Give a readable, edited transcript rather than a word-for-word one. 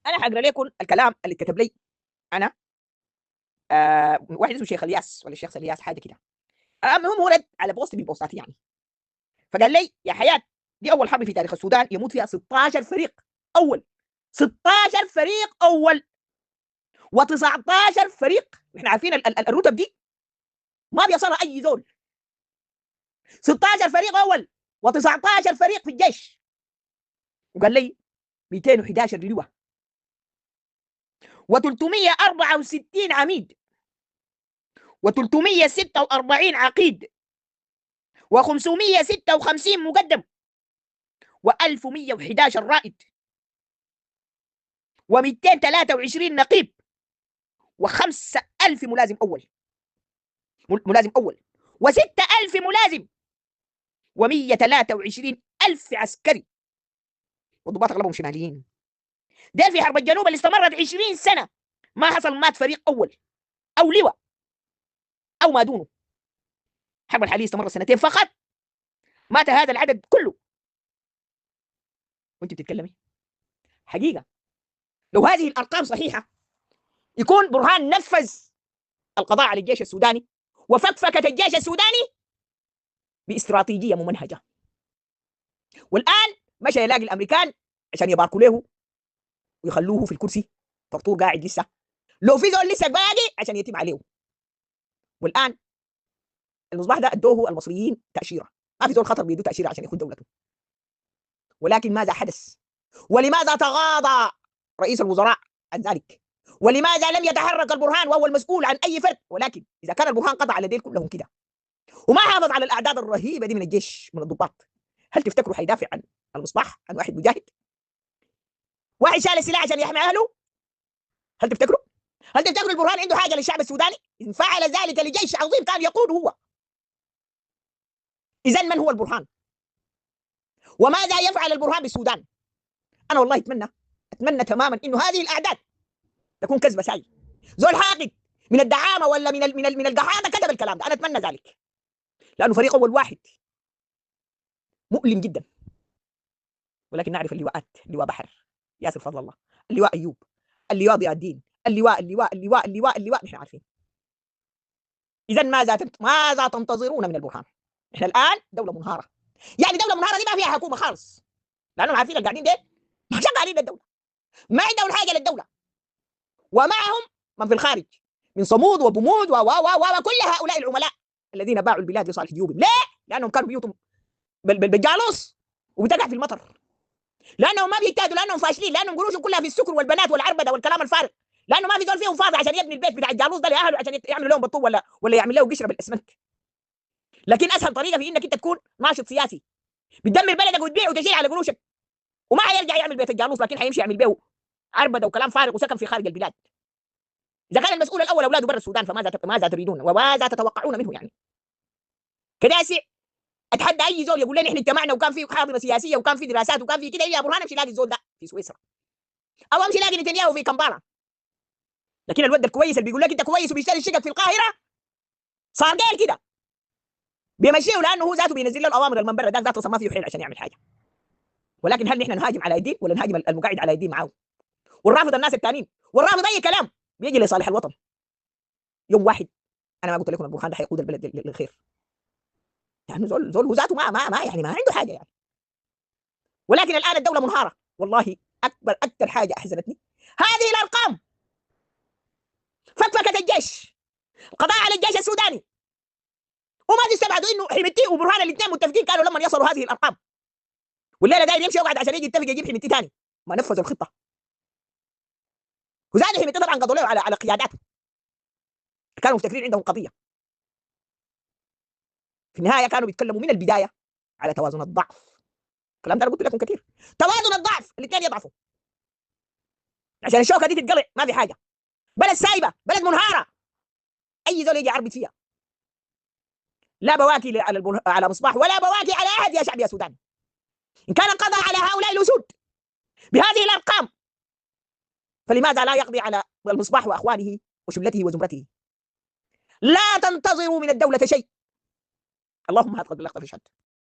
انا حاقرا لكم الكلام اللي كتب لي انا واحد اسمه شيخ الياس ولا الشيخ الياس حاجه كده. المهم هو رد على بوست من بوستاتي يعني. فقال لي يا حياه، دي اول حرب في تاريخ السودان يموت فيها 16 فريق اول. 16 فريق اول و19 فريق. احنا عارفين الرتب دي ما بيصلها اي زول. 16 فريق اول و19 فريق في الجيش. وقال لي 211 لواء و364 عميد و346 عقيد و556 مقدم و1111 رائد و223 نقيب و5000 ملازم اول و6000 ملازم و123,000 عسكري والضباط اغلبهم شماليين. ديل في حرب الجنوب اللي استمرت 20 سنه ما حصل مات فريق اول او لواء او ما دونه. الحرب الحاليه استمرت سنتين فقط مات هذا العدد كله. وانت بتتكلمي حقيقه لو هذه الارقام صحيحه يكون برهان نفذ القضاء على الجيش السوداني وفكفكه الجيش السوداني باستراتيجيه ممنهجه. والان مشى يلاقي الامريكان عشان يباركوا له ويخلوه في الكرسي. طرطور قاعد لسه، لو في زول لسه باقي عشان يتم عليه. والان المصباح ده ادوه المصريين تاشيره، ما في زول خطر بيدو تاشيره عشان يخد دولته. ولكن ماذا حدث؟ ولماذا تغاضى رئيس الوزراء عن ذلك؟ ولماذا لم يتحرك البرهان وهو المسؤول عن اي فرد؟ ولكن اذا كان البرهان قضى على ديل كلهم كده وما حافظ على الاعداد الرهيبه دي من الجيش من الضباط، هل تفتكروا حيدافع عن المصباح، عن واحد مجاهد واحد شال السلاح عشان يحمي اهله؟ هل تفتكروا؟ هل تفتكروا البرهان عنده حاجه للشعب السوداني؟ ان فعل ذلك لجيش عظيم كان يقود هو. اذا من هو البرهان؟ وماذا يفعل البرهان بالسودان؟ انا والله اتمنى تماما انه هذه الاعداد تكون كذبه ساي. زول حاقد من الدعامه ولا من القحاطه كتب الكلام ده. انا اتمنى ذلك لانه فريق اول واحد مؤلم جدا. ولكن نعرف اللواءات، لواء بحر ياسر فضل الله، اللواء ايوب، اللواء ضياء الدين، اللواء نحن عارفين. اذا ماذا تنتظرون من البرهان؟ احنا الان دوله منهاره. يعني دوله منهاره دي ما فيها حكومه خالص، لانهم عارفين القاعدين ديل ما شغالين للدوله، ما عندهم حاجه للدوله. ومعهم من في الخارج من صمود وبمود وكل هؤلاء العملاء الذين باعوا البلاد لصالح جيوبهم. ليه؟ لانهم كانوا بيوتهم بالجالوس وبتقع في المطر، لانهم ما بيجتهدوا، لانهم فاشلين، لانهم قروشهم كلها في السكر والبنات والعربده والكلام الفارغ، لانه ما في زول فيهم فاضي عشان يبني البيت بتاع الجالوس ده لاهله عشان يعملوا لهم بطوب ولا يعمل له قشره بالاسمنت. لكن اسهل طريقه في انك انت تكون ناشط سياسي بتدمر بلدك وتبيع وتشيل على قروشك، وما حيرجع يعمل بيت الجالوس، لكن حيمشي يعمل بيه عربده وكلام فارغ وسكن في خارج البلاد. اذا كان المسؤول الاول اولاده برا السودان فماذا تريدون وماذا تتوقعون منه؟ يعني كداسي اتحدى اي زول يقول لي احنا اجتمعنا وكان في حاضنه سياسيه وكان في دراسات وكان في كده، يا برهان امشي لاقي الزول ده في سويسرا او امشي لاقي نتنياهو في كمبالا. لكن الود الكويس اللي بيقول لك انت كويس وبيشتري الشقق في القاهره صار قال كده بيمشيه، لانه هو ذاته بينزل له الاوامر المنبر ده ذاته ما فيه حيل عشان يعمل حاجه. ولكن هل نحن نهاجم على يدين ولا نهاجم المقاعد على يدين معاه والرافض الناس الثانيين والرافض اي كلام بيجي لصالح الوطن؟ يوم واحد انا ما قلت لكم البرهان ده حيقود البلد للخير، يعني زول هو ذاته ما يعني ما عنده حاجه يعني. ولكن الان الدوله منهاره. والله اكثر حاجه احزنتني هذه الارقام. فكفكه الجيش، القضاء على الجيش السوداني، وما تستبعدوا انه حميتي وبرهان الاثنين متفقين كانوا لما يصلوا هذه الارقام، والليله داير يمشي يقعد عشان يجي يتفق يجيب حميتي ثاني. ما نفذوا الخطه. وزاد حميتي طبعا قضوا له على قياداته، كانوا مفتكرين عندهم قضيه. في النهايه كانوا بيتكلموا من البدايه على توازن الضعف. الكلام ده انا قلت لكم كثير، توازن الضعف، الاثنين يضعفوا عشان الشوكه دي تتقلع. ما في حاجه، بلد سايبه، بلد منهاره، اي زول يجي يعربد فيها. لا بواكي على مصباح ولا بواكي على احد يا شعب يا سودان. ان كان قضى على هؤلاء الاسود بهذه الارقام فلماذا لا يقضي على المصباح واخوانه وشلته وزمرته؟ لا تنتظروا من الدوله شيء. اللهم هات قد بلغت في شهد.